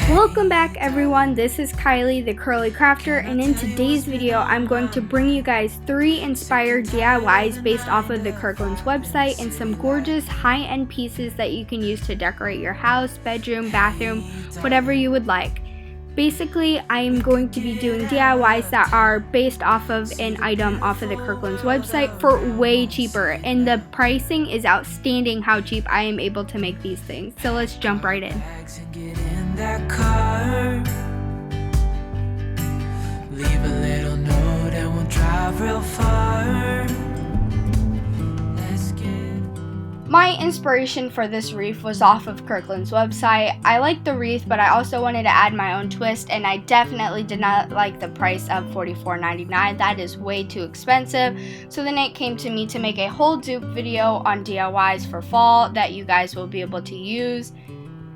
Welcome back everyone, this is Kylie the CurlyCrafter, and in today's video I'm going to bring you guys 3 inspired DIYs based off of the Kirklands website and some gorgeous high-end pieces that you can use to decorate your house, bedroom, bathroom, whatever you would like. Basically, I am going to be doing DIYs that are based off of an item off of the Kirklands website for way cheaper, and the pricing is outstanding how cheap I am able to make these things. So let's jump right in. That car, leave a little note and we'll drive real far. Let's get... My inspiration for this wreath was off of Kirkland's website. I liked the wreath, but I also wanted to add my own twist, and I definitely did not like the price of $44.99. That is way too expensive. So then it came to me to make a whole dupe video on DIYs for fall that you guys will be able to use.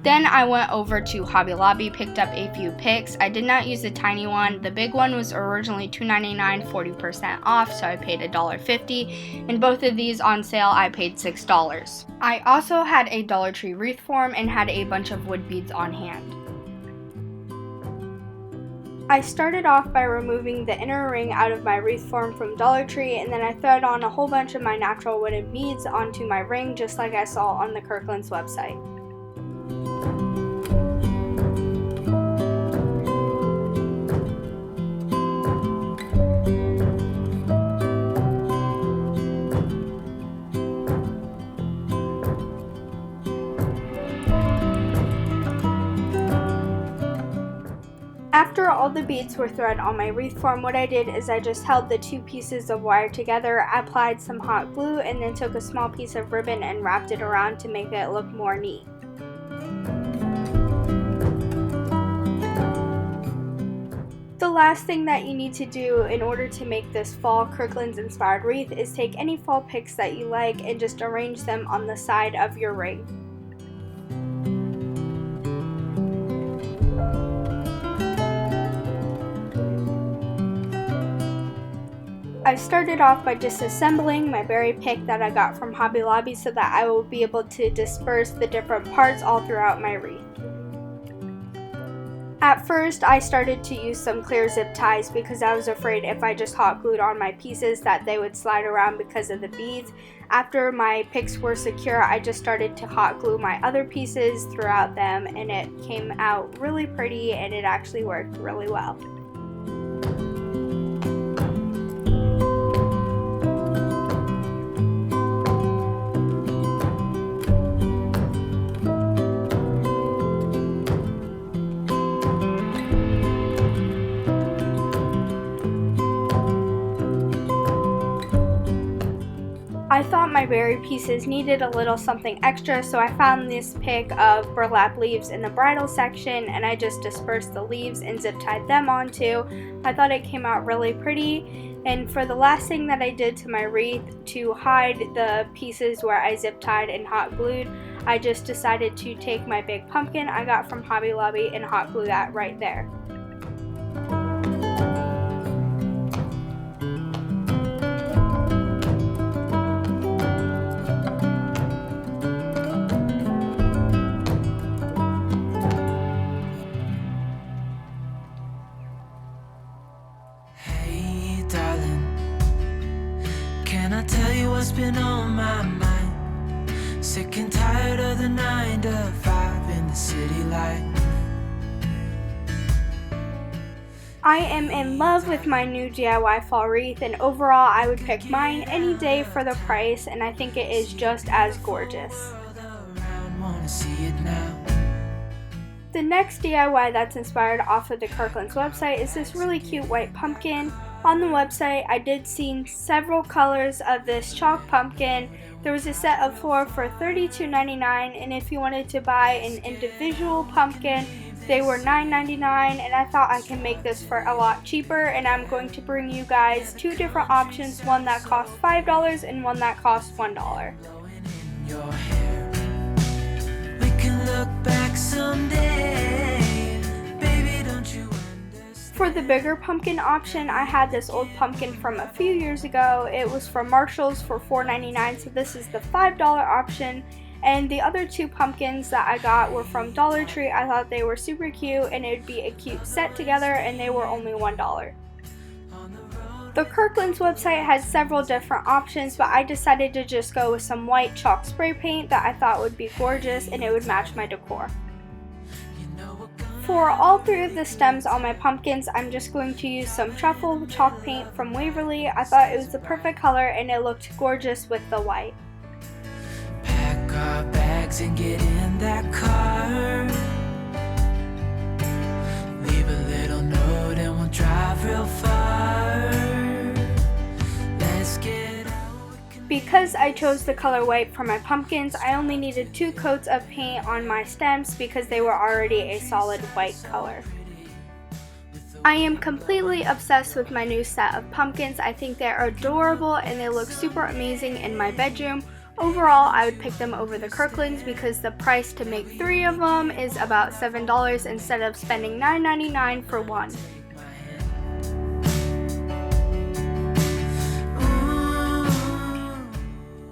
Then I went over to Hobby Lobby, picked up a few picks. I did not use the tiny one. The big one was originally $2.99, 40% off, so I paid $1.50. And both of these on sale, I paid $6. I also had a Dollar Tree wreath form and had a bunch of wood beads on hand. I started off by removing the inner ring out of my wreath form from Dollar Tree, and then I threaded on a whole bunch of my natural wooden beads onto my ring, just like I saw on the Kirklands website. After all the beads were threaded on my wreath form, what I did is I just held the 2 pieces of wire together, applied some hot glue, and then took a small piece of ribbon and wrapped it around to make it look more neat. The last thing that you need to do in order to make this fall Kirklands inspired wreath is take any fall picks that you like and just arrange them on the side of your ring. I started off by disassembling my berry pick that I got from Hobby Lobby so that I will be able to disperse the different parts all throughout my wreath. At first, I started to use some clear zip ties because I was afraid if I just hot glued on my pieces that they would slide around because of the beads. After my picks were secure, I just started to hot glue my other pieces throughout them, and it came out really pretty and it actually worked really well. I thought my berry pieces needed a little something extra, so I found this pick of burlap leaves in the bridal section, and I just dispersed the leaves and zip tied them onto. I thought it came out really pretty. And for the last thing that I did to my wreath, to hide the pieces where I zip tied and hot glued, I just decided to take my big pumpkin I got from Hobby Lobby and hot glue that right there. Can I tell you what's been on my mind? Sick and tired of the 9 to 5 in the city life. I am in love with my new DIY fall wreath, and overall I would pick mine any day for the price, and I think it is just as gorgeous. The next DIY that's inspired off of the Kirklands website is this really cute white pumpkin. On the website, I did see several colors of this chalk pumpkin. There was a set of 4 for $32.99, and if you wanted to buy an individual pumpkin, they were $9.99, and I thought I can make this for a lot cheaper, and I'm going to bring you guys 2 different options, one that costs $5 and one that costs $1. We can look back someday, baby, don't you? For the bigger pumpkin option, I had this old pumpkin from a few years ago. It was from Marshall's for $4.99, so this is the $5 option. And the other 2 pumpkins that I got were from Dollar Tree. I thought they were super cute and it would be a cute set together, and they were only $1. The Kirklands website has several different options, but I decided to just go with some white chalk spray paint that I thought would be gorgeous and it would match my decor. For all 3 of the stems on my pumpkins, I'm just going to use some truffle chalk paint from Waverly. I thought it was the perfect color and it looked gorgeous with the white. Pack our bags and get in that car. Leave a little note and we'll drive real far. Let's get out. Because I chose the color white for my pumpkins, I only needed 2 coats of paint on my stems because they were already a solid white color. I am completely obsessed with my new set of pumpkins. I think they're adorable and they look super amazing in my bedroom. Overall, I would pick them over the Kirklands because the price to make 3 of them is about $7 instead of spending $9.99 for one.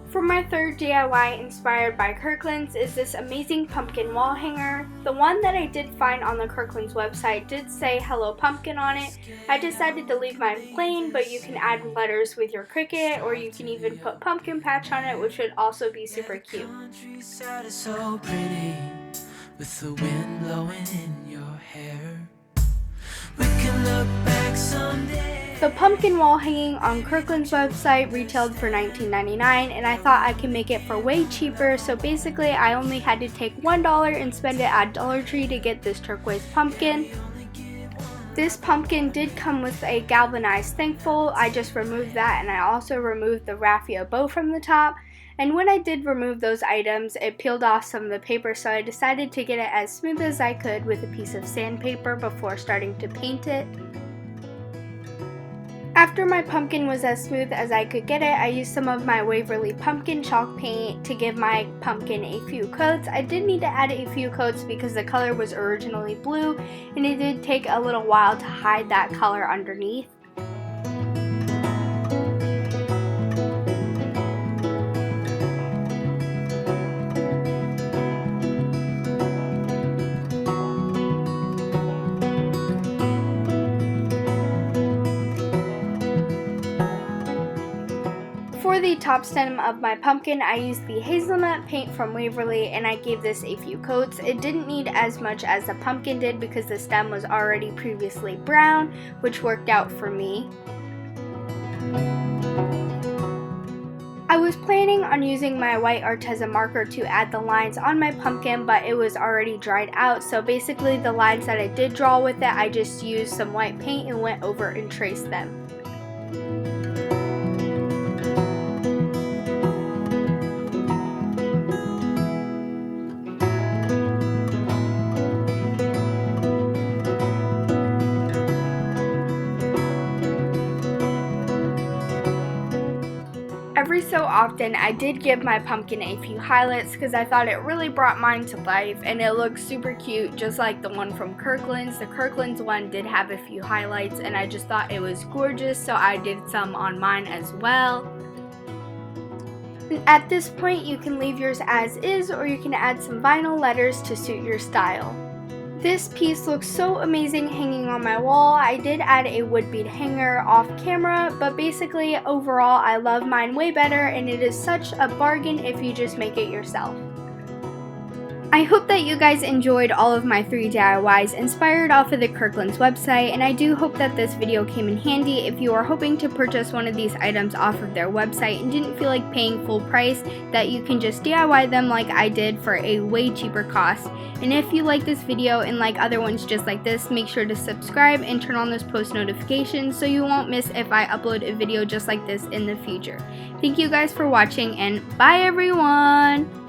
For my third DIY inspired by Kirklands is this amazing pumpkin wall hanger. The one that I did find on the Kirklands website did say Hello Pumpkin on it. I decided to leave mine plain, but you can add letters with your Cricut, or you can even put pumpkin patch on it, which would also be super cute. Countryside is so pretty, with the wind blowing in your hair. We can look back someday. The pumpkin wall hanging on Kirkland's website retailed for $19.99, and I thought I could make it for way cheaper, so basically I only had to take $1 and spend it at Dollar Tree to get this turquoise pumpkin. This pumpkin did come with a galvanized thankful. I just removed that, and I also removed the raffia bow from the top. And when I did remove those items, it peeled off some of the paper, so I decided to get it as smooth as I could with a piece of sandpaper before starting to paint it. After my pumpkin was as smooth as I could get it, I used some of my Waverly pumpkin chalk paint to give my pumpkin a few coats. I did need to add a few coats because the color was originally blue, and it did take a little while to hide that color underneath. For the top stem of my pumpkin, I used the hazelnut paint from Waverly, and I gave this a few coats. It didn't need as much as the pumpkin did because the stem was already previously brown, which worked out for me. I was planning on using my white Arteza marker to add the lines on my pumpkin, but it was already dried out, so basically the lines that I did draw with it, I just used some white paint and went over and traced them. Every so often, I did give my pumpkin a few highlights because I thought it really brought mine to life, and it looks super cute just like the one from Kirkland's. The Kirkland's one did have a few highlights, and I just thought it was gorgeous, so I did some on mine as well. At this point, you can leave yours as is, or you can add some vinyl letters to suit your style. This piece looks so amazing hanging on my wall. I did add a wood bead hanger off camera, but basically overall I love mine way better, and it is such a bargain if you just make it yourself. I hope that you guys enjoyed all of my 3 DIYs inspired off of the Kirkland's website, and I do hope that this video came in handy if you are hoping to purchase one of these items off of their website and didn't feel like paying full price, that you can just DIY them like I did for a way cheaper cost. And if you like this video and like other ones just like this, make sure to subscribe and turn on those post notifications so you won't miss if I upload a video just like this in the future. Thank you guys for watching, and bye everyone!